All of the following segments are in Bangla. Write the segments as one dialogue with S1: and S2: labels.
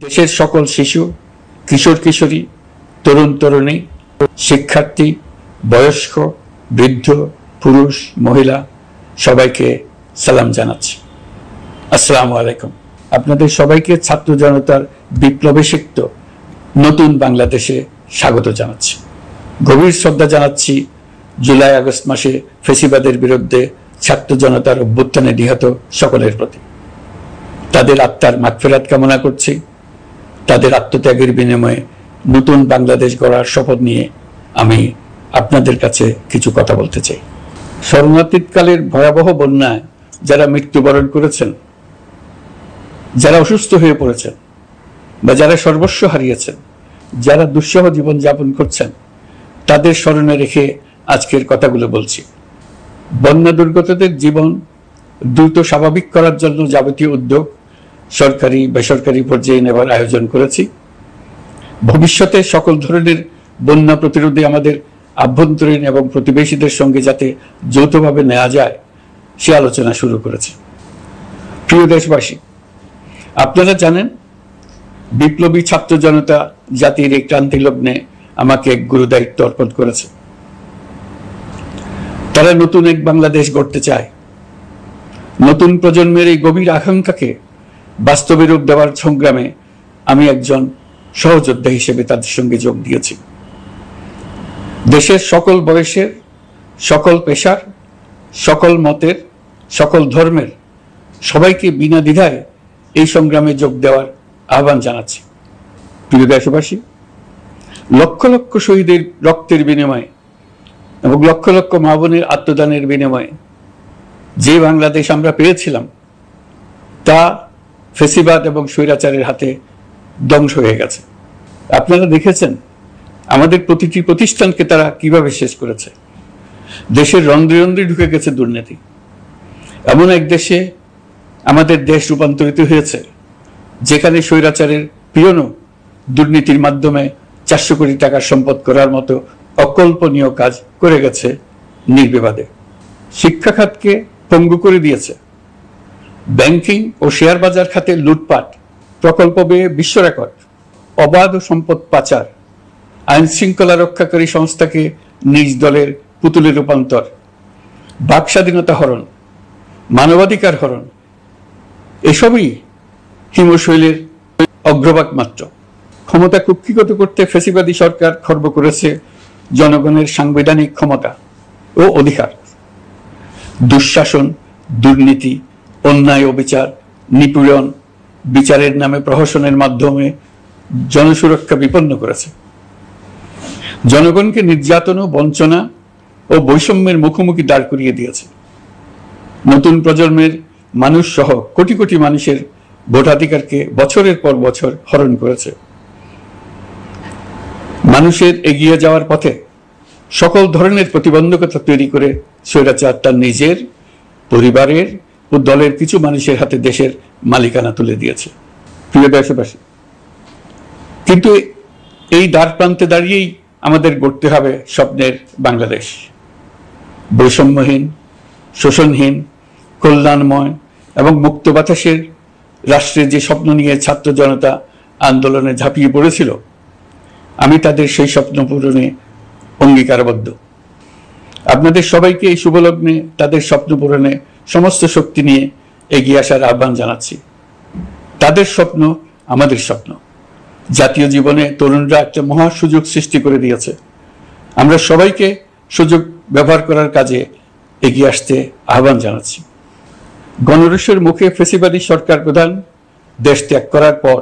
S1: দেশের সকল শিশু, কিশোর কিশোরী, তরুণ তরুণী, শিক্ষার্থী, বয়স্ক, বৃদ্ধ, পুরুষ, মহিলা সবাইকে সালাম জানাচ্ছি। আসসালামু আলাইকুম। আপনাদের সবাইকে ছাত্র জনতার বিপ্লবে সিক্ত নতুন বাংলাদেশে স্বাগত জানাচ্ছি। গভীর শ্রদ্ধা জানাচ্ছি জুলাই আগস্ট মাসে ফ্যাসিবাদের বিরুদ্ধে ছাত্র জনতার অভ্যুত্থানে নিহত সকলের প্রতি। তাদের আত্মার মাগফিরাত কামনা করছি। তাদের আত্মত্যাগের বিনিময়ে নতুন বাংলাদেশ গড়ার শপথ নিয়ে আমি আপনাদের কাছে কিছু কথা বলতে চাই। শরণার্থীকালের ভয়াবহ বন্যায় যারা মৃত্যুবরণ করেছেন, যারা অসুস্থ হয়ে পড়েছেন বা যারা সর্বস্ব হারিয়েছেন, যারা দুঃসহ জীবন যাপন করছেন, তাদের স্মরণে রেখে আজকের কথাগুলো বলছি। বন্যা দুর্গতদের জীবন দ্রুত স্বাভাবিক করার জন্য যাবতীয় উদ্যোগ সরকারি বেসরকারি পর্যায়ে নেবার আয়োজন করেছি। ভবিষ্যতে সকল ধরনের বন্যা প্রতিরোধে আমাদের আভ্যন্তরীণ এবং প্রতিবেশীদের সঙ্গে যাতে যৌথভাবে নেওয়া যায় সে আলোচনা শুরু করেছে। প্রিয় দেশবাসী, আপনারা জানেন বিপ্লবী ছাত্র জনতা জাতির এই ক্রান্তি লগ্নে আমাকে এক গুরুদায়িত্ব অর্পণ করেছে। তারা নতুন এক বাংলাদেশ গড়তে চায়। নতুন প্রজন্মের এই গভীর আকাঙ্ক্ষাকে বাস্তবে রূপ দেওয়ার সংগ্রামে আমি একজন সহযোদ্ধা হিসেবে তাদের সঙ্গে যোগ দিয়েছি। দেশের সকল বয়সের, সকল পেশার, সকল মতের, সকল ধর্মের সবাইকে বিনা দ্বিধায় এই সংগ্রামে যোগ দেওয়ার আহ্বান জানাচ্ছি। প্রিয় দেশবাসী, লক্ষ লক্ষ শহীদের রক্তের বিনিময়ে এবং লক্ষ লক্ষ মা বোনের আত্মদানের বিনিময়ে যে বাংলাদেশ আমরা পেয়েছিলাম তা ফ্যাসিবাদ এবং স্বৈরাচারের হাতে ধ্বংস হয়ে গেছে। আপনারা দেখেছেন আমাদের প্রতিটি প্রতিষ্ঠানকে তারা কিভাবে শেষ করেছে। দেশের রন্ধ্রে রন্ধ্রে ঢুকে গেছে দুর্নীতি। এমন এক দেশে আমাদের দেশ রূপান্তরিত হয়েছে যেখানে স্বৈরাচারের পিয়নও দুর্নীতির মাধ্যমে 400 কোটি টাকার সম্পদ করার মতো অকল্পনীয় কাজ করে গেছে নির্বিবাদে। শিক্ষা খাতকে পঙ্গু করে দিয়েছে। ব্যাংকিং ও শেয়ার বাজার খাতে লুটপাট, প্রকল্প ব্যয়ে বিশ্ব রেকর্ড, অবাধ সম্পদ পাচার, আইন শৃঙ্খলা রক্ষাকারী সংস্থাকে নিজ দলের পুতুলে রূপান্তর, বাক স্বাধীনতা হরণ, মানবাধিকার হরণ, এসবই হিমশৈলের অগ্রভাগ মাত্র। ক্ষমতা কুক্ষিগত করতে ফ্যাসিবাদী সরকার খর্ব করেছে জনগণের সাংবিধানিক ক্ষমতা ও অধিকার। দুঃশাসন, দুর্নীতি, অন্যায়, অবিচার, নিপীড়ন, বিচারের নামে প্রহসনের মাধ্যমে জনসুরক্ষা বিপন্ন করেছে। জনগণকে নির্যাতন, বঞ্চনা ও বৈষম্যের মুখোমুখি দাঁড় করিয়ে দিয়েছে। নতুন প্রজন্মের মানুষ সহ কোটি কোটি মানুষের ভোটাধিকারকে বছরের পর বছর হরণ করেছে। মানুষের এগিয়ে যাওয়ার পথে সকল ধরনের প্রতিবন্ধকতা তৈরি করে স্বৈরাচার তার নিজের, পরিবারের ও দলের কিছু মানুষের হাতে দেশের মালিকানা তুলে দিয়েছে। প্রিয় দেশবাসী, কিন্তু এই দ্বার প্রান্তে দাঁড়িয়েই আমাদের গড়তে হবে স্বপ্নের বাংলাদেশ। বৈষম্যহীন, শোষণহীন, কল্যাণময় এবং মুক্ত বাতাসের রাষ্ট্রের যে স্বপ্ন নিয়ে ছাত্র জনতা আন্দোলনে ঝাঁপিয়ে পড়েছিল, আমি তাদের সেই স্বপ্ন পূরণে অঙ্গীকারবদ্ধ। আপনাদের সবাইকে এই শুভলগ্নে তাদের স্বপ্ন পূরণে সমস্ত শক্তি নিয়ে এগিয়ে আসার আহ্বান জানাচ্ছি। তাদের স্বপ্ন আমাদের স্বপ্ন। জাতীয় জীবনে তরুণরা একটা মহা সুযোগ সৃষ্টি করে দিয়েছে। আমরা সবাইকে সুযোগ ব্যবহার করার কাজে এগিয়ে আসতে আহ্বান জানাচ্ছি। গণরোষের মুখে ফ্যাসিবাদী সরকার প্রধান দেশ ত্যাগ করার পর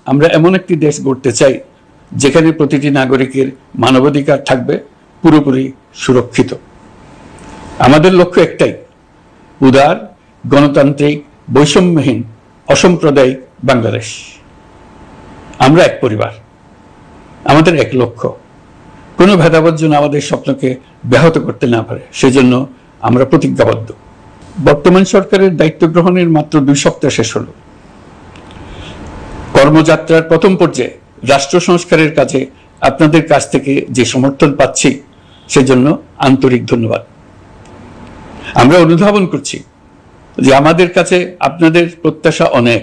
S1: আমরা এমন একটি দেশ গড়তে চাই যেখানে প্রতিটি নাগরিকের মানবাধিকার থাকবে পুরোপুরি সুরক্ষিত। আমাদের লক্ষ্য একটাই, উদার, গণতান্ত্রিক, বৈষম্যহীন, অসাম্প্রদায়িক বাংলাদেশ। আমরা এক পরিবার, আমাদের এক লক্ষ্য। কোনো ভেদাভেদ যেন আমাদের স্বপ্নকে ব্যাহত করতে না পারে, সেজন্য আমরা প্রতিজ্ঞাবদ্ধ। বর্তমান সরকারের দায়িত্ব গ্রহণের মাত্র 2 সপ্তাহ শেষ হল। কর্মযাত্রার প্রথম পর্যায়ে রাষ্ট্র সংস্কারের কাজে আপনাদের কাছ থেকে যে সমর্থন পাচ্ছি সেজন্য আন্তরিক ধন্যবাদ। আমরা অনুধাবন করছি যে আমাদের কাছে আপনাদের প্রত্যাশা অনেক।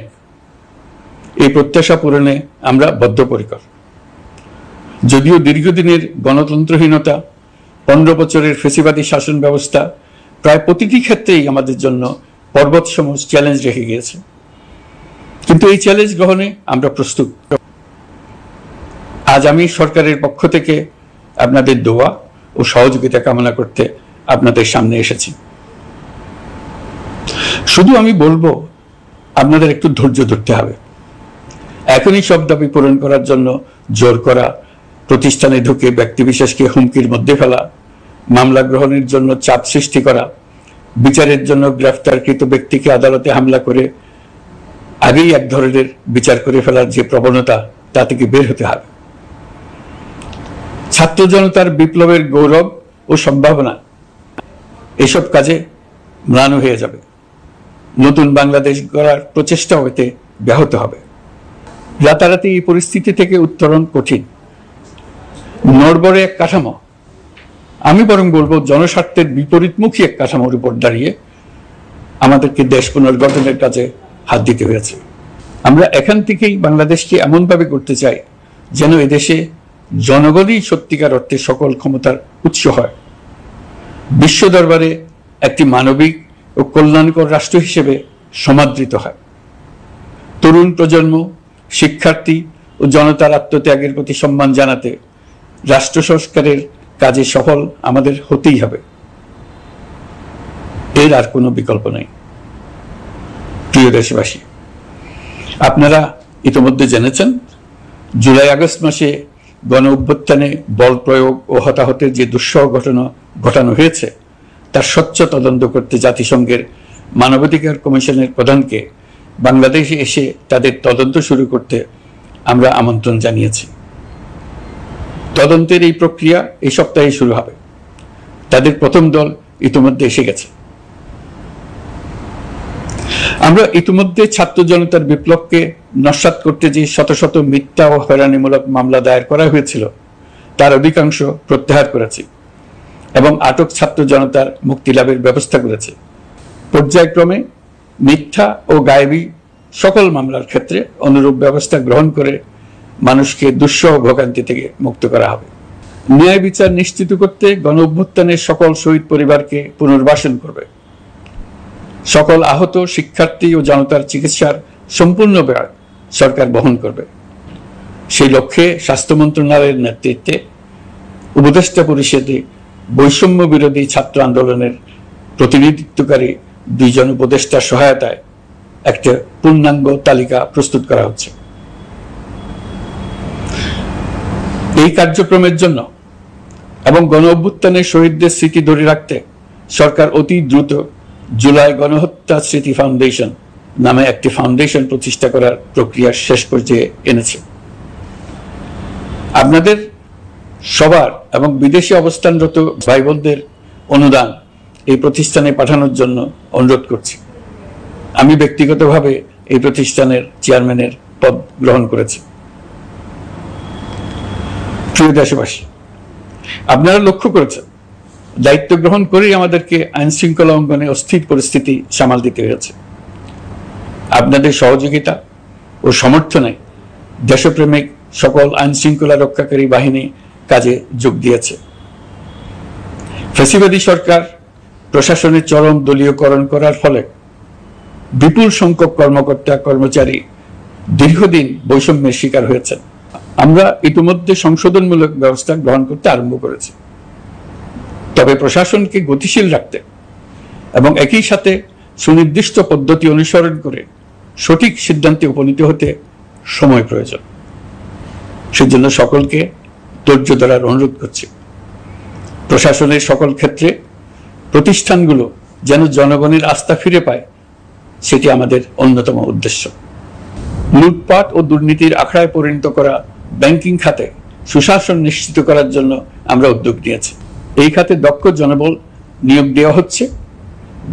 S1: এই প্রত্যাশা পূরণে আমরা বদ্ধপরিকর। যদিও দীর্ঘদিনের গণতন্ত্রহীনতা, 15 বছরের ফ্যাসিবাদী শাসন ব্যবস্থা প্রায় প্রতিটি ক্ষেত্রেই আমাদের জন্য পর্বতসম চ্যালেঞ্জ রেখে গিয়েছে, কিন্তু এই চ্যালেঞ্জ গ্রহণে আমরা প্রস্তুত। আজ আমি সরকারের পক্ষ থেকে আপনাদের দোয়া ও সহযোগিতা কামনা করতে আপনাদের সামনে এসেছি। শুধু আমি বলবো, আপনাদের একটু ধৈর্য ধরতে হবে। এখনই সব দাবি পূরণ করার জন্য জোর করা, প্রতিষ্ঠানে ঢুকে ব্যক্তিবিশেষকে হুমকির মধ্যে ফেলা, মামলা গ্রহণের জন্য চাপ সৃষ্টি করা, বিচারের জন্য গ্রেফতারকৃত ব্যক্তিকে আদালতে হামলা করে আগেই এক ধরনের বিচার করে ফেলার যে প্রবণতা, তা থেকে বের হতে হবে। ছাত্র জনতার বিপ্লবের গৌরব ও সম্ভাবনা এসব কাজে ম্লান হয়ে যাবে। নতুন বাংলাদেশ গড়ার প্রচেষ্টা হতে ব্যাহত হবে। রাতারাতি এই পরিস্থিতি থেকে উত্তরণ কঠিন। নড়বড়ে এক কাঠামো, আমি বরং বলবো জনস্বার্থের বিপরীতমুখী এক কাঠামোর উপর দাঁড়িয়ে আমাদেরকে দেশ পুনর্গঠনের কাজে হাত দিতে হয়েছে। আমরা এখান থেকেই বাংলাদেশকে এমনভাবে করতে চাই যেন এদেশে জনগণই সত্যিকার অর্থে সকল ক্ষমতার উৎস হয়, বিশ্ব দরবারে একটি মানবিক ও কল্যাণকর রাষ্ট্র হিসেবে সমাদৃত হয়। তরুণ প্রজন্ম, শিক্ষার্থী ও জনতার আত্মত্যাগের প্রতি সম্মান জানাতে রাষ্ট্র সংস্কারের কাজে সফল আমাদের হতেই হবে, এর আর কোনো বিকল্প নেই। প্রিয় দেশবাসী, আপনারা ইতিমধ্যে জেনেছেন জুলাই আগস্ট মাসে গণ অভ্যুত্থানে বল প্রয়োগ ও হতাহতের যে দুঃসহ ঘটনা ঘটানো হয়েছে তার স্বচ্ছ তদন্ত করতে জাতিসংঘের মানবাধিকার কমিশনের প্রধানকে বাংলাদেশে এসে তাদের তদন্ত শুরু করতে আমরা আমন্ত্রণ জানিয়েছি। তদন্তের এই প্রক্রিয়া এই সপ্তাহে শুরু হবে। তাদের প্রথম দল ইতিমধ্যে এসে গেছে। আমরা ইতিমধ্যে ছাত্র জনতার বিপ্লবকে নস্যাৎ করতে যে শত শত মিথ্যা ও হয়রানিমূলক মামলা দায়ের করা হয়েছিল তার অধিকাংশ প্রত্যাহার করেছি এবং আটক ছাত্র জনতার মুক্তি লাভের ব্যবস্থা করেছে। পর্যায়ক্রমে মিথ্যা ও গায়েবী সকল মামলার ক্ষেত্রে অনুরূপ ব্যবস্থা গ্রহণ করে মানুষকে দুঃসহ ভোগান্তি থেকে মুক্ত করা হবে। ন্যায় বিচার নিশ্চিত করতে গণ অভ্যুত্থানের সকল শহীদ পরিবারকে পুনর্বাসন করবে। সকল আহত শিক্ষার্থী ও জনতার চিকিৎসার সম্পূর্ণ ব্যয় সরকার বহন করবে। সেই লক্ষ্যে স্বাস্থ্য মন্ত্রণালয়ের নেতৃত্বে উপদেষ্টা পরিষদে বৈষম্য বিরোধী ছাত্র আন্দোলনের প্রতিনিধিত্বকারী 2 জন উপদেষ্টার সহায়তায় একটা পূর্ণাঙ্গ তালিকা প্রস্তুত করা হচ্ছে। এই কার্যক্রমের জন্য এবং গণ অভ্যুত্থানের শহীদদের স্মৃতি ধরে রাখতে সরকার অতি দ্রুত জুলাই গণহত্যা স্মৃতি ফাউন্ডেশন নামে একটি ফাউন্ডেশন প্রতিষ্ঠা করার প্রক্রিয়া শেষ পর্যায়ে এনেছে। আপনাদের সবার এবং বিদেশে অবস্থানরত ভাই বোনদের অনুদান এই প্রতিষ্ঠানে পাঠানোর জন্য অনুরোধ করছি। আমি ব্যক্তিগতভাবে এই প্রতিষ্ঠানের চেয়ারম্যানের পদ গ্রহণ করেছি। প্রিয় দেশবাসী, আপনারা লক্ষ্য করেছেন দায়িত্ব গ্রহণ করেই আমাদেরকে আইন শৃঙ্খলা অঙ্গনে অস্থির পরিস্থিতি সামাল দিতে হয়েছে। আপনাদের সহযোগিতা ও সমর্থনে দেশপ্রেমিক সকল আইন শৃঙ্খলা রক্ষাকারী বাহিনী কাজে যোগ দিয়েছে। ফ্যাসিবাদী সরকার প্রশাসনের চরম দলীয়করণ করার ফলে বিপুল সংখ্যক কর্মকর্তা কর্মচারী দীর্ঘদিন বৈষম্যের শিকার হয়েছেন। আমরা ইতিমধ্যে সংশোধনমূলক ব্যবস্থা গ্রহণ করতে আরম্ভ করেছি, তবে প্রশাসনকে গতিশীল রাখতে এবং একই সাথে সুনির্দিষ্ট পদ্ধতি অনুসরণ করে সঠিক সিদ্ধান্তে উপনীত হতে সময় প্রয়োজন। সেজন্য সকলকে ধৈর্য ধরার অনুরোধ করছি। প্রশাসনের সকল ক্ষেত্রে প্রতিষ্ঠানগুলো যেন জনগণের আস্থা ফিরে পায়, সেটি আমাদের অন্যতম উদ্দেশ্য। লুটপাট ও দুর্নীতির আখড়ায় পরিণত করা ব্যাংকিং খাতে সুশাসন নিশ্চিত করার জন্য আমরা উদ্যোগ নিয়েছি। এই খাতে দক্ষ জনবল নিয়োগ দেওয়া হচ্ছে।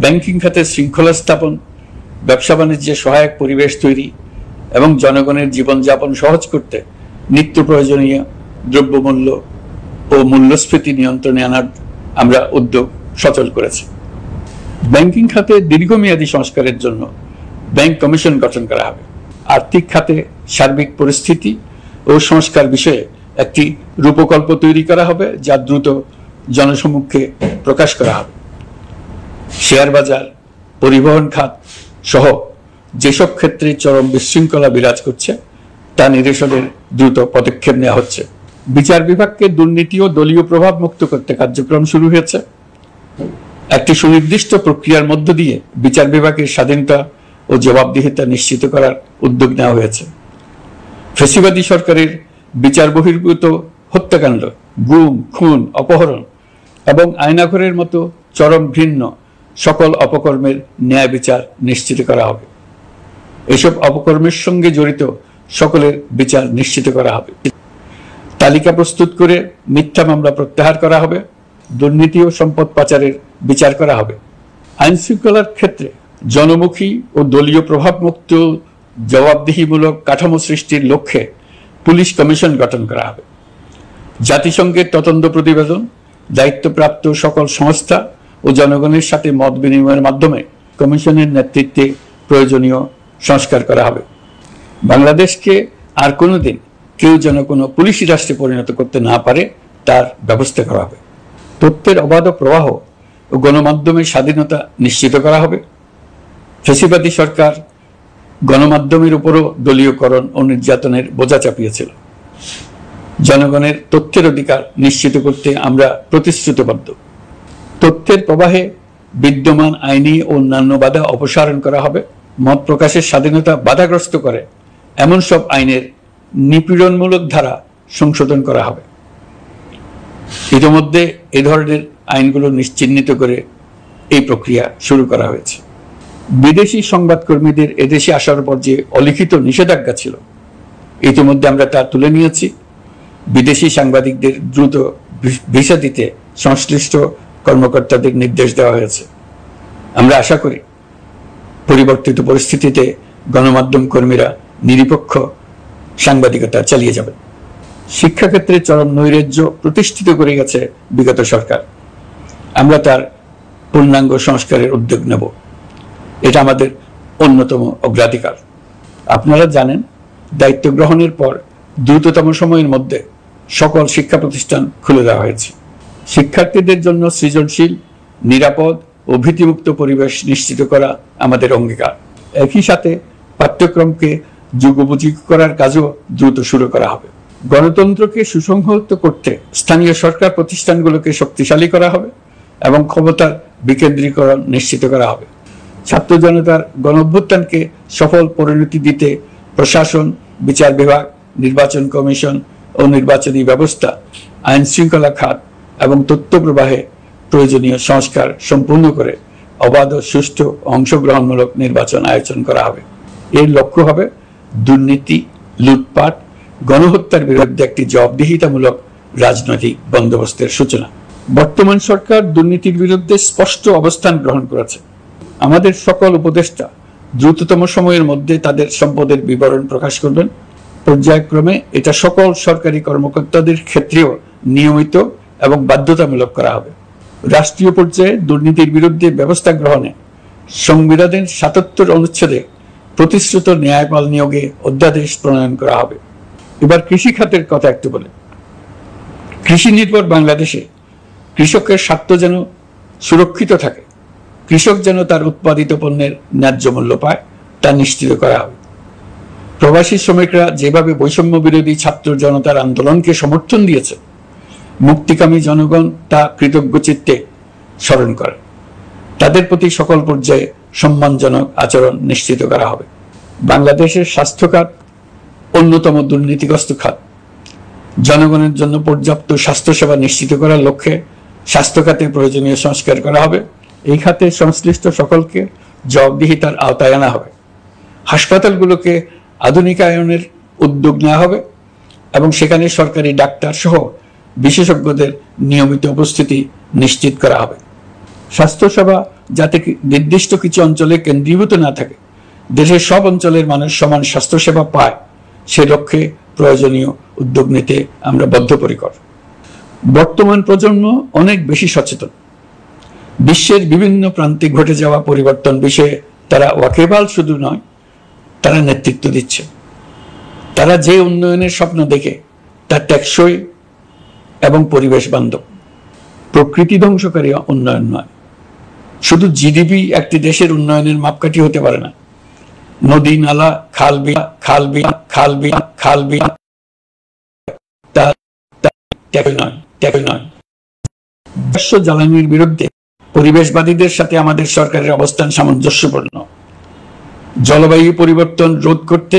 S1: ব্যাংকিং খাতে শৃঙ্খলা স্থাপন, ব্যবসা বাণিজ্যে সহায়ক পরিবেশ তৈরি এবং জনগণের জীবনযাপন সহজ করতে নিত্য প্রয়োজনীয় দ্রব্যমূল্য ও মূল্যস্ফীতি নিয়ন্ত্রণে আনার আমরা উদ্যোগ সচল করেছি। ব্যাংকিং খাতে দীর্ঘমেয়াদী সংস্কারের জন্য ব্যাংক কমিশন গঠন করা হবে। আর্থিক খাতে সার্বিক পরিস্থিতি ও সংস্কার বিষয়ে একটি রূপকল্প তৈরি করা হবে, যা দ্রুত জনসমক্ষে প্রকাশ করা হবে। শেয়ার বাজার, পরিবহন খাত সহ যেসব ক্ষেত্রে চরম বিশৃঙ্খলা বিরাজ করছে তা নিরসনের দ্রুত পদক্ষেপ নেওয়া হচ্ছে। বিচার বিভাগকে দুর্নীতি ও দলীয় প্রভাব মুক্ত করতে কার্যক্রম শুরু হয়েছে। একটি সুনির্দিষ্ট প্রক্রিয়ার মধ্য দিয়ে বিচার বিভাগের স্বাধীনতা ও জবাবদিহিতা নিশ্চিত করার উদ্যোগ নেওয়া হয়েছে। ফ্যাসিবাদী সরকারের বিচার বহির্ভূত হত্যাকাণ্ড, গুম, খুন, অপহরণ এবং আয়নাঘরের মতো চরম ঘৃণ্য সকল অপকর্মের ন্যায় বিচার নিশ্চিত করা হবে। এসব অপকর্মের সঙ্গে জড়িত সকলের বিচার নিশ্চিত করা হবে। তালিকা প্রস্তুত করে মিথ্যা মামলা প্রত্যাহার করা হবে। দুর্নীতি ও সম্পদ পাচারের বিচার করা হবে। আইন শৃঙ্খলার ক্ষেত্রে জনমুখী ও দলীয় প্রভাবমুক্ত জবাবদিহিমূলক কাঠামো সৃষ্টির লক্ষ্যে পুলিশ কমিশন গঠন করা হবে। জাতিসংঘের তদন্ত প্রতিবেদন, দায়িত্বপ্রাপ্ত সকল সংস্থা ও জনগণের সাথে মত বিনিময়ের মাধ্যমে কমিশনের নেতৃত্বে প্রয়োজনীয় সংস্কার করা হবে। বাংলাদেশকে আর কোনোদিন কেউ যেন কোনো পুলিশি রাষ্ট্রে পরিণত করতে না পারে তার ব্যবস্থা করা হবে। তথ্যের অবাধ প্রবাহ ও গণমাধ্যমের স্বাধীনতা নিশ্চিত করা হবে। ফ্যাসিবাদী সরকার গণমাধ্যমের উপরও দলীয়করণ ও নির্যাতনের বোঝা চাপিয়েছিল। জনগণের তথ্যের অধিকার নিশ্চিত করতে আমরা প্রতিশ্রুতিবদ্ধ। তথ্যের প্রবাহে বিদ্যমান আইনি ও অন্যান্য বাধা অপসারণ করা হবে। মত প্রকাশের স্বাধীনতা বাধাগ্রস্ত করে এমন সব আইনের নিপীড়নমূলক ধারা সংশোধন করা হবে। ইতিমধ্যে এ ধরনের আইনগুলো চিহ্নিত করে এই প্রক্রিয়া শুরু করা হয়েছে। বিদেশি সংবাদকর্মীদের এদেশে আসার পর যে অলিখিত নিষেধাজ্ঞা ছিল, ইতিমধ্যে আমরা তা তুলে নিয়েছি। বিদেশি সাংবাদিকদের দ্রুত ভিসা দিতে সংশ্লিষ্ট কর্মকর্তাদের নির্দেশ দেওয়া হয়েছে। আমরা আশা করি পরিবর্তিত পরিস্থিতিতে গণমাধ্যম কর্মীরা নিরপেক্ষ সাংবাদিকতা চালিয়ে যাবেন। শিক্ষাক্ষেত্রে চরম নৈরাজ্য প্রতিষ্ঠিত করে গেছে বিগত সরকার। আমরা তার পূর্ণাঙ্গ সংস্কারের উদ্যোগ নেব। এটা আমাদের অন্যতম অগ্রাধিকার। আপনারা জানেন, দায়িত্ব গ্রহণের পর দ্রুততম সময়ের মধ্যে সকল শিক্ষা প্রতিষ্ঠান খুলে দেওয়া হয়েছে। শিক্ষার্থীদের জন্য সৃজনশীল, নিরাপদ ও ভীতিমুক্ত পরিবেশ নিশ্চিত করা আমাদের অঙ্গীকার। একই সাথে পাঠ্যক্রমকে যুগোপযোগী করার কাজও দ্রুত শুরু করা হবে। গণতন্ত্রকে সুসংহত করতে স্থানীয় সরকার প্রতিষ্ঠানগুলোকে শক্তিশালী করা হবে এবং ক্ষমতার বিকেন্দ্রীকরণ নিশ্চিত করা হবে। ছাত্র জনতার গণঅভ্যুত্থানকে সফল পরিণতি দিতে প্রশাসন, বিচার বিভাগ, নির্বাচন কমিশন ও নির্বাচনী ব্যবস্থা, আইন শৃঙ্খলা খাত এবং তথ্য প্রবাহে প্রয়োজনীয় সংস্কার সম্পূর্ণ করে অবাধ ও সুষ্ঠু অংশগ্রহণমূলক নির্বাচন আয়োজন করা হবে। এর লক্ষ্য হবে দুর্নীতি, লুটপাট, গণহত্যার বিরুদ্ধে একটি জবাবদিহিতামূলক রাজনৈতিক বন্দোবস্তের সূচনা। বর্তমান সরকার দুর্নীতির বিরুদ্ধে স্পষ্ট অবস্থান গ্রহণ করেছে। আমাদের সকল উপদেষ্টা দ্রুততম সময়ের মধ্যে তাদের সম্পদের বিবরণ প্রকাশ করবেন। পর্যায়ক্রমে এটা সকল সরকারি কর্মকর্তাদের ক্ষেত্রেও নিয়মিত এবং বাধ্যতামূলক করা হবে। রাষ্ট্রীয় পর্যায়ে দুর্নীতির বিরুদ্ধে ব্যবস্থা গ্রহণে সংবিধানের ৭৭ অনুচ্ছেদে প্রতিশ্রুত ন্যায়পাল নিয়োগে অধ্যাদেশ প্রণয়ন করা হবে। এবার কৃষি খাতের কথা একটু বলে। কৃষি নির্ভর বাংলাদেশে কৃষকের স্বার্থ যেন সুরক্ষিত থাকে, কৃষক যেন তার উৎপাদিত পণ্যের ন্যায্য মূল্য পায়, তা নিশ্চিত করা হবে। প্রবাসী শ্রমিকরা যেভাবে বৈষম্য বিরোধী ছাত্র জনতার আন্দোলনকে সমর্থন দিয়েছে, মুক্তিকামী জনগণ তা কৃতজ্ঞ চিত্তে স্মরণ করে। তাদের প্রতি সকল পর্যায়ে সম্মানজনক আচরণ নিশ্চিত করা হবে। বাংলাদেশের স্বাস্থ্য খাত অন্যতম দুর্নীতিগ্রস্ত খাত। জনগণের জন্য পর্যাপ্ত স্বাস্থ্যসেবা নিশ্চিত করার লক্ষ্যে স্বাস্থ্য খাতে প্রয়োজনীয় সংস্কার করা হবে। এই খাতে সংশ্লিষ্ট সকলকে জবাবদিহিতার আওতায় আনা হবে। হাসপাতালগুলোকে আধুনিকায়নের উদ্যোগ নেওয়া হবে এবং সেখানে সরকারি ডাক্তার সহ বিশেষজ্ঞদের নিয়মিত উপস্থিতি নিশ্চিত করা হবে। স্বাস্থ্যসেবা যাতে নির্দিষ্ট কিছু অঞ্চলে কেন্দ্রীভূত না থাকে, দেশের সব অঞ্চলের মানুষ সমান স্বাস্থ্যসেবা পায়, সে লক্ষ্যে প্রয়োজনীয় উদ্যোগ নিতে আমরা বদ্ধপরিকর। বর্তমান প্রজন্ম অনেক বেশি সচেতন। বিশ্বের বিভিন্ন প্রান্তে ঘটে যাওয়া পরিবর্তন বিষয়ে তারা ওয়াকিবহাল শুধু নয়, তারা নেতৃত্ব দিচ্ছে। তারা যে উন্নয়নের স্বপ্ন দেখে তা টেকসই এবং পরিবেশ বান্ধব, প্রকৃতি ধ্বংসকারী উন্নয়ন নয়। শুধু জিডিপি একটি দেশের উন্নয়নের মাপকাঠি হতে পারে না। নদী নালা খাল বিল জ্বালানির বিরুদ্ধে পরিবেশবাদীদের সাথে আমাদের সরকারের অবস্থান সামঞ্জস্যপূর্ণ। জলবায়ু পরিবর্তন রোধ করতে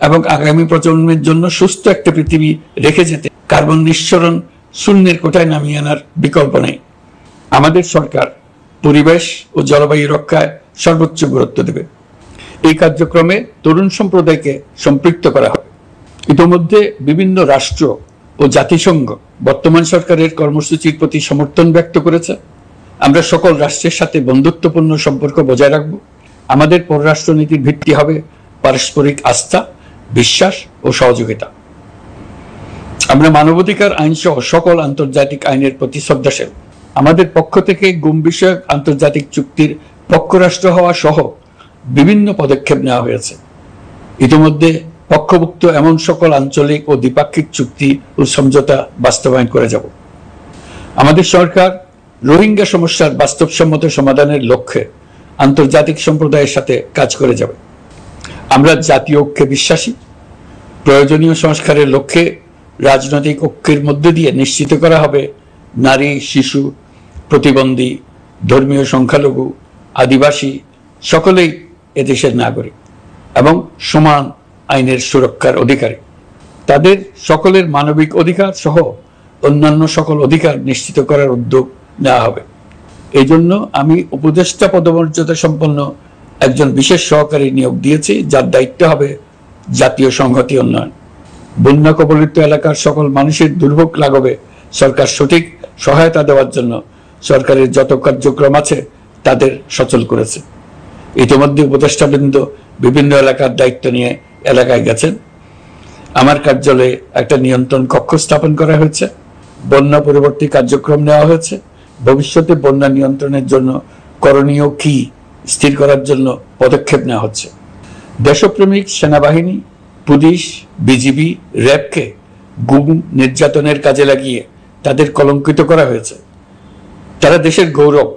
S1: এবং আগামী প্রজন্মের জন্য সুস্থ একটা পৃথিবী রেখে যেতে কার্বন নিঃসরণ শূন্যের কোঠায় নামিয়ে আনার বিকল্প নেই। আমাদের সরকার পরিবেশ ও জলবায়ু রক্ষায় সর্বোচ্চ গুরুত্ব দেবে। এই কার্যক্রমে তরুণ সম্প্রদায়কে সম্পৃক্ত করা হবে। ইতোমধ্যে বিভিন্ন রাষ্ট্র ও জাতিসংঘ বর্তমান সরকারের কর্মসূচির প্রতি সমর্থন ব্যক্ত করেছে। আমরা সকল রাষ্ট্রের সাথে বন্ধুত্বপূর্ণ সম্পর্ক বজায় রাখব। আমাদের পররাষ্ট্রনীতির ভিত্তি হবে পারস্পরিক আস্থা, বিশ্বাস ও সহযোগিতা। আমরা মানবাধিকার আইন সহ সকল আন্তর্জাতিক আইনের প্রতি শ্রদ্ধাশীল। আমাদের পক্ষ থেকে গুম বিষয়ক আন্তর্জাতিক চুক্তির পক্ষরাষ্ট্র হওয়া সহ বিভিন্ন পদক্ষেপ নেওয়া হয়েছে। ইতিমধ্যে পক্ষভুক্ত এমন সকল আঞ্চলিক ও দ্বিপাক্ষিক চুক্তি ও সমঝোতা বাস্তবায়ন করে যাব। আমাদের সরকার রোহিঙ্গা সমস্যার বাস্তবসম্মত সমাধানের লক্ষ্যে আন্তর্জাতিক সম্প্রদায়ের সাথে কাজ করে যাবে। আমরা জাতীয় ঐক্যে বিশ্বাসী। প্রয়োজনীয় সংস্কারের লক্ষ্যে রাজনৈতিক ঐক্যের মধ্য দিয়ে নিশ্চিত করা হবে নারী, শিশু, প্রতিবন্ধী, ধর্মীয় সংখ্যালঘু, আদিবাসী সকলেই এদেশের নাগরিক এবং সমান আইনের সুরক্ষার অধিকারী। তাদের সকলের মানবিক অধিকার সহ অন্যান্য সকল অধিকার নিশ্চিত করার উদ্যোগ নেওয়া হবে। এই জন্য আমি উপদেষ্টা পদমর্যাদা সম্পন্ন একজন বিশেষ সহকারী নিয়োগ দিয়েছি, যার দায়িত্ব হবে জাতীয় সংহতি উন্নয়ন। বন্যা কবলিত এলাকার সকল মানুষের দুর্ভোগ লাঘবে সরকার সঠিক সহায়তা দেওয়ার জন্য সরকারের যত কার্যক্রম আছে তাদের সচল করেছে। ইতিমধ্যে উপদেষ্টাবৃন্দ বিভিন্ন এলাকার দায়িত্ব নিয়ে এলাকায় গেছেন। আমার কার্যালয়ে একটা নিয়ন্ত্রণ কক্ষ স্থাপন করা হয়েছে। বন্যা পরবর্তী কার্যক্রম নেওয়া হয়েছে। ভবিষ্যতে বন্যা নিয়ন্ত্রণের জন্য করণীয় কি স্থির করার জন্য পদক্ষেপ নেওয়া হচ্ছে। দেশপ্রেমিক সেনাবাহিনী, পুলিশ, বিজিবি, র্যাবকে গুম নির্যাতনের কাজে লাগিয়ে তাদের কলঙ্কিত করা হয়েছে। তারা দেশের গৌরব।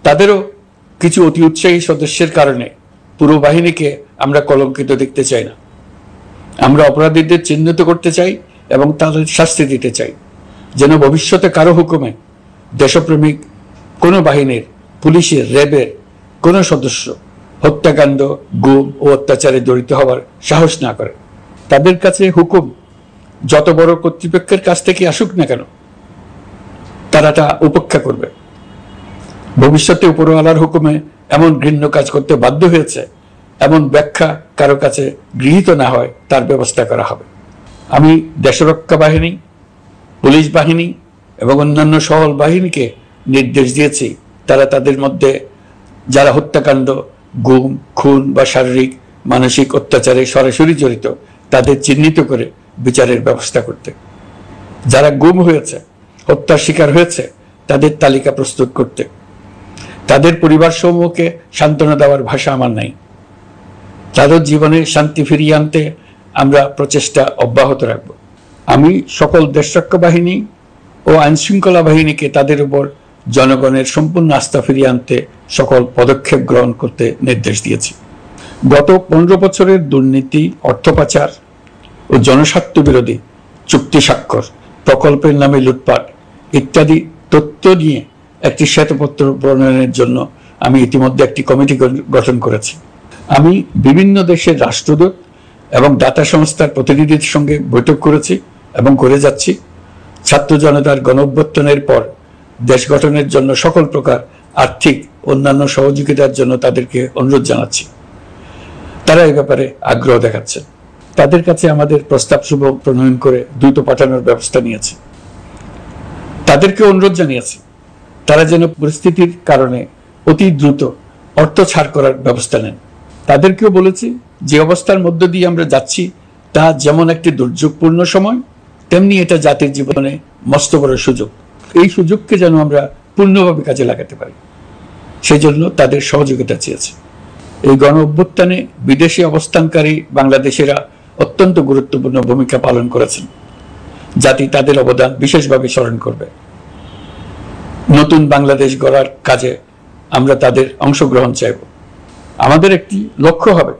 S1: তাদেরও কিছু অতি উৎসাহী সদস্যের কারণে পুরো বাহিনীকে আমরা কলঙ্কিত দেখতে চাই না। আমরা অপরাধীদের চিহ্নিত করতে চাই এবং তাদের শাস্তি দিতে চাই, যেন ভবিষ্যতে কারো হুকুমে দেশপ্রেমিক কোনো বাহিনীর, পুলিশের, র্যাবের কোনো সদস্য হত্যাকাণ্ড, গুম ও অত্যাচারে জড়িত হওয়ার সাহস না করে। তাদের কাছে হুকুম যত বড় কর্তৃপক্ষের কাছ থেকে আসুক না কেন, তারা তা উপেক্ষা করবে। ভবিষ্যতে উপরওয়ালার হুকুমে এমন ঘৃণ্য কাজ করতে বাধ্য হয়েছে এমন ব্যাখ্যা কারো কাছে গৃহীত না হয় তার ব্যবস্থা করা হবে। আমি দেশরক্ষা বাহিনী, পুলিশ বাহিনী এবং অন্যান্য সহল বাহিনীকে নির্দেশ দিয়েছি তারা তাদের মধ্যে যারা হত্যাকাণ্ড, গুম, খুন বা শারীরিক মানসিক অত্যাচারে সরাসরি জড়িত তাদের চিহ্নিত করে বিচারের ব্যবস্থা করতে। যারা গুম হয়েছে, হত্যার শিকার হয়েছে তাদের তালিকা প্রস্তুত করতে। তাদের পরিবার সমূহকে সান্ত্বনা দেওয়ার ভাষা আমার নাই। তাদের জীবনে শান্তি ফিরিয়ে আনতে আমরা প্রচেষ্টা অব্যাহত রাখব। আমি সকল দেশরক্ষা বাহিনী ও আইনশৃঙ্খলা বাহিনীকে তাদের উপর জনগণের সম্পূর্ণ আস্থা ফিরিয়ে আনতে সকল পদক্ষেপ গ্রহণ করতে নির্দেশ দিয়েছি। গত 15 বছরের দুর্নীতি, অর্থ পাচার ও জনস্বার্থ বিরোধী চুক্তি স্বাক্ষর, প্রকল্পের নামে লুটপাট ইত্যাদি তথ্য নিয়ে একটি শ্বেতপত্র প্রণয়নের জন্য আমি ইতিমধ্যে একটি কমিটি গঠন করেছি। আমি বিভিন্ন দেশের রাষ্ট্রদূত এবং দাতা সংস্থার প্রতিনিধিদের সঙ্গে বৈঠক করেছি এবং করে যাচ্ছি। ছাত্র জনতার গণঅভ্যুত্থানের পর দেশ গঠনের জন্য সকল প্রকার আর্থিক অন্যান্য সহযোগিতার জন্য তাদেরকে অনুরোধ জানাচ্ছি। তারা এই ব্যাপারে আগ্রহ দেখাচ্ছে। তাদের কাছে আমাদের প্রস্তাব সমূহ প্রণয়ন করে দ্রুত পাঠানোর ব্যবস্থা নিয়েছে। তাদেরকে অনুরোধ জানিয়েছি তারা যেন পরিস্থিতির কারণে অতি দ্রুত অর্থ ছাড় করার ব্যবস্থা নেন। তাদেরকেও বলেছি যে অবস্থার মধ্য দিয়ে আমরা যাচ্ছি তা যেমন একটি দুর্যোগপূর্ণ সময়, তেমনি এটা জাতির জীবনে মস্ত বড় সুযোগ। এই সুযোগকে যেন আমরা পূর্ণভাবে কাজে লাগাতে পারি, সেই জন্য তাদের সহযোগিতা চেয়েছি। এই গণ অভ্যুত্থানে বিদেশে অবস্থানকারী বাংলাদেশিরা অত্যন্ত গুরুত্বপূর্ণ ভূমিকা পালন করেছেন। জাতি তাদের অবদান বিশেষভাবে স্মরণ করবে। নতুন বাংলাদেশ গড়ার কাজে আমরা তাদের অংশগ্রহণ চাইব। আমাদের একটি লক্ষ্য হবে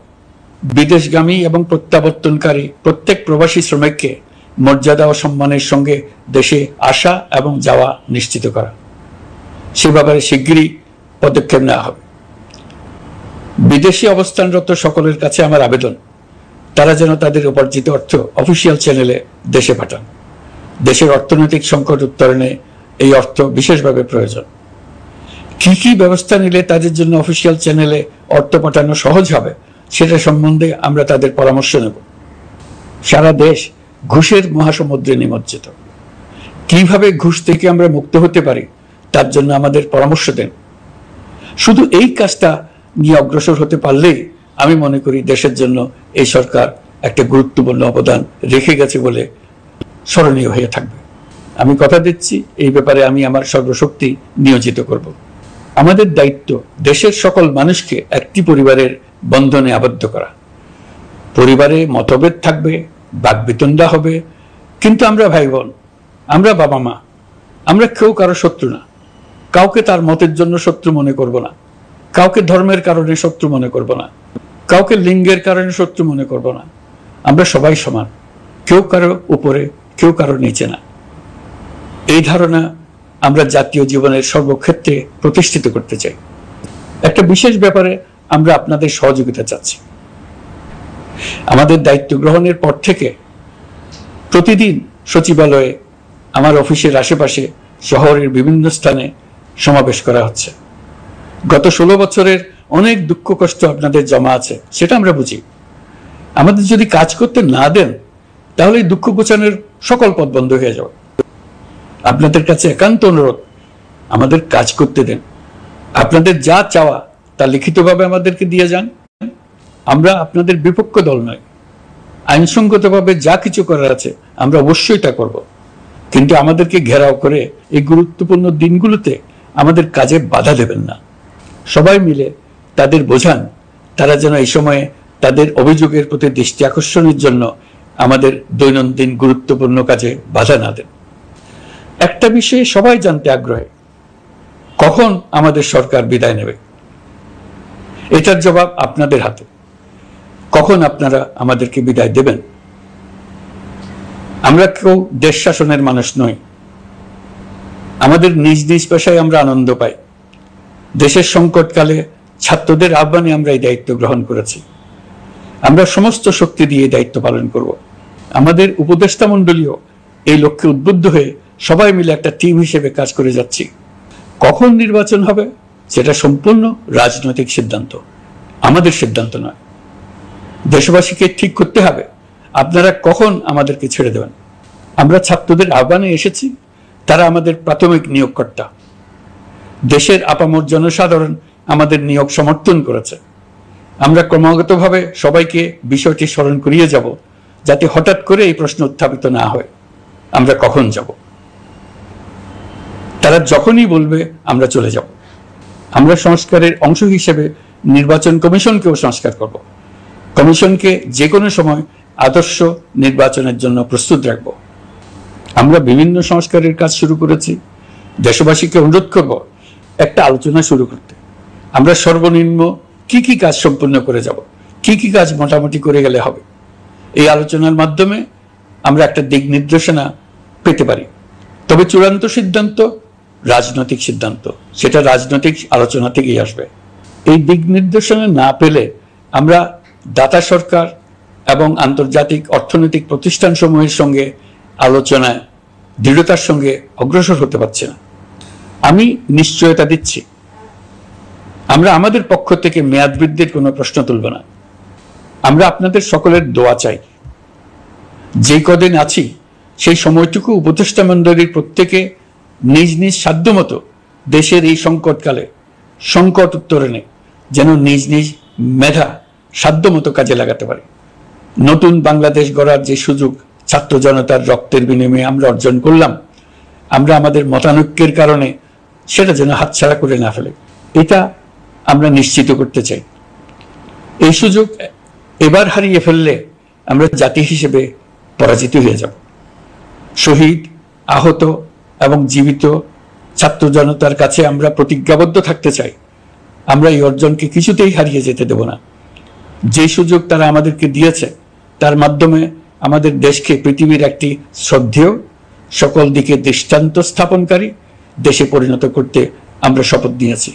S1: বিদেশগামী এবং প্রত্যাবর্তনকারী প্রত্যেক প্রবাসী শ্রমিককে মর্যাদা ও সম্মানের সঙ্গে দেশে আসা এবং যাওয়া নিশ্চিত করা। সে ব্যাপারে শিগগিরই পদক্ষেপ নেওয়া হবে। বিদেশে অবস্থানরত সকলের কাছে আমার আবেদন, তারা যেন তাদের উপার্জিত অর্থ অফিসিয়াল চ্যানেলে দেশে পাঠান। দেশের অর্থনৈতিক সংকট উত্তরণে এই অর্থ বিশেষভাবে প্রয়োজন। কি কি ব্যবস্থা নিলে তাদের জন্য অফিসিয়াল চ্যানেলে অর্থ পাঠানো সহজ হবে সেটা সম্বন্ধে আমরা তাদের পরামর্শ নেব। সারা দেশ ঘুষের মহাসমুদ্রে নিমজ্জিত। কিভাবে ঘুষ থেকে আমরা মুক্ত হতে পারি তার জন্য আমাদের পরামর্শ দেন। শুধু এই কাজটা নিয়ে অগ্রসর হতে পারলেই আমি মনে করি দেশের জন্য এই সরকার একটা গুরুত্বপূর্ণ অবদান রেখে গেছে বলে স্মরণীয় হয়ে থাকবে। আমি কথা দিচ্ছি, এই ব্যাপারে আমি আমার সর্বশক্তি নিয়োজিত করব। আমাদের দায়িত্ব দেশের সকল মানুষকে একটি পরিবারের বন্ধনে আবদ্ধ করা। পরিবারে মতভেদ থাকবে, বাকবিতণ্ডা হবে, কিন্তু আমরা ভাই বোন, আমরা বাবা মা, আমরা কেউ কারো শত্রু না। কাউকে তার মতের জন্য শত্রু মনে করব না, কাউকে ধর্মের কারণে শত্রু মনে করব না, কাউকে লিঙ্গের কারণে শত্রু মনে করব না। আমরা সবাই সমান, কেউ কারো উপরে, কেউ কারো নিচে না। এই ধারণা আমরা জাতীয় জীবনের সর্বক্ষেত্রে প্রতিষ্ঠিত করতে চাই। একটা বিশেষ ব্যাপারে আমরা আপনাদের সহযোগিতা চাচ্ছি। আমাদের দায়িত্ব গ্রহণের পর থেকে প্রতিদিন সচিবালয়ে, আমার অফিসের আশেপাশে, শহরের বিভিন্ন স্থানে সমাবেশ করা হচ্ছে। গত 16 বছরের অনেক দুঃখ কষ্ট আপনাদের জমা আছে, সেটা আমরা বুঝি। আমাদের যদি কাজ করতে না দেন তাহলে দুঃখ গোছানোর সকল পথ বন্ধ হয়ে যাবে। আপনাদের কাছে একান্ত অনুরোধ, আমাদের কাজ করতে দেন। আপনাদের যা চাওয়া তা লিখিতভাবে আমাদেরকে দিয়ে যান। আমরা আপনাদের বিপক্ষ দল নয়। আইনসঙ্গতভাবে যা কিছু করার আছে আমরা অবশ্যই তা করব, কিন্তু আমাদেরকে ঘেরাও করে এই গুরুত্বপূর্ণ দিনগুলোতে আমাদের কাজে বাধা দেবেন না। সবাই মিলে তাদের বোঝান, তারা যেন এই সময়ে তাদের অভিযোগের প্রতি দৃষ্টি আকর্ষণের জন্য আমাদের দৈনন্দিন গুরুত্বপূর্ণ কাজে বাধা না দেন। একটা বিষয়ে সবাই জানতে আগ্রহী, কখন আমাদের সরকার বিদায় নেবে। এটার জবাব আপনাদের হাতে। কখন আপনারা আমাদেরকে বিদায় দেবেন? আমরা কেউ দেশ শাসনের মানুষ নই। আমাদের নিজ নিজ পেশায় আমরা আনন্দ পাই। দেশের সংকটকালে ছাত্রদের আহ্বানে আমরা এই দায়িত্ব গ্রহণ করেছি। আমরা সমস্ত শক্তি দিয়ে দায়িত্ব পালন করব। আমাদের উপদেষ্টা মণ্ডলীও এই লক্ষ্যে উদ্বুদ্ধ হয়ে সবাই মিলে একটা টিম হিসেবে কাজ করে যাচ্ছি। কখন নির্বাচন হবে সেটা সম্পূর্ণ রাজনৈতিক সিদ্ধান্ত, আমাদের সিদ্ধান্ত নয়। দেশবাসীকে ঠিক করতে হবে আপনারা কখন আমাদেরকে ছেড়ে দেবেন। আমরা ছাত্রদের আহ্বানে এসেছি, তারা আমাদের প্রাথমিক নিয়োগকর্তা। দেশের আপামর জনসাধারণ আমাদের নিয়োগ সমর্থন করেছে। আমরা ক্রমাগতভাবে সবাইকে বিষয়টি স্মরণ করিয়ে যাব, যাতে হঠাৎ করে এই প্রশ্ন উত্থাপিত না হয় আমরা কখন যাব। তারা যখনই বলবে আমরা চলে যাব। আমরা সংস্কারের অংশ হিসেবে নির্বাচন কমিশনকেও সংস্কার করব। কমিশনকে যে কোনো সময় আদর্শ নির্বাচনের জন্য প্রস্তুত রাখব। আমরা বিভিন্ন সংস্কারের কাজ শুরু করেছি। দেশবাসীকে অনুরোধ করব একটা আলোচনা শুরু করতে। আমরা সর্বনিম্ন কি কি কাজ সম্পূর্ণ করে যাব, কি কি কাজ মোটামুটি করে গেলে হবে। এই আলোচনার মাধ্যমে আমরা একটা দিক নির্দেশনা পেতে পারি। তবে চূড়ান্ত সিদ্ধান্ত রাজনৈতিক সিদ্ধান্ত, সেটা রাজনৈতিক আলোচনা থেকেই আসবে। এই দিক নির্দেশনা না পেলে আমরা দাতা সরকার এবং আন্তর্জাতিক অর্থনৈতিক প্রতিষ্ঠানসমূহের সঙ্গে আলোচনায় দৃঢ়তার সঙ্গে অগ্রসর হতে পারছি না। আমি নিশ্চয়তা দিচ্ছি, আমরা আমাদের পক্ষ থেকে মেয়াদ বৃদ্ধির কোনো প্রশ্ন তুলব না। আমরা আপনাদের সকলের দোয়া চাই। যে কদিন আছি সেই সময়টুকু উপদেষ্টা মণ্ডলীর প্রত্যেকে নিজ নিজ সাধ্যমতো দেশের এই সংকটকালে সংকট উত্তরণে যেন নিজ নিজ মেধা সাধ্যমতো কাজে লাগাতে পারি। নতুন বাংলাদেশ গড়ার যে সুযোগ ছাত্র জনতার রক্তের বিনিময়ে আমরা অর্জন করলাম, আমরা আমাদের মতানৈক্যের কারণে সেটা যেন হাতছাড়া করে না ফেলে, এটা আমরা নিশ্চিত করতে চাই। এই সুযোগ এবার হারিয়ে ফেললে আমরা জাতি হিসেবে পরাজিত হয়ে যাব। শহীদ, আহত এবং জীবিত ছাত্র জনতার কাছে আমরা প্রতিজ্ঞাবদ্ধ থাকতে চাই, আমরা এই অর্জনকে কিছুতেই হারিয়ে যেতে দেব না। যে সুযোগ তারা আমাদেরকে দিয়েছে তার মাধ্যমে আমাদের দেশকে পৃথিবীর একটি শ্রদ্ধেয়, সকল দিকে দৃষ্টান্ত স্থাপনকারী দেশে পরিণত করতে আমরা শপথ নিয়েছি।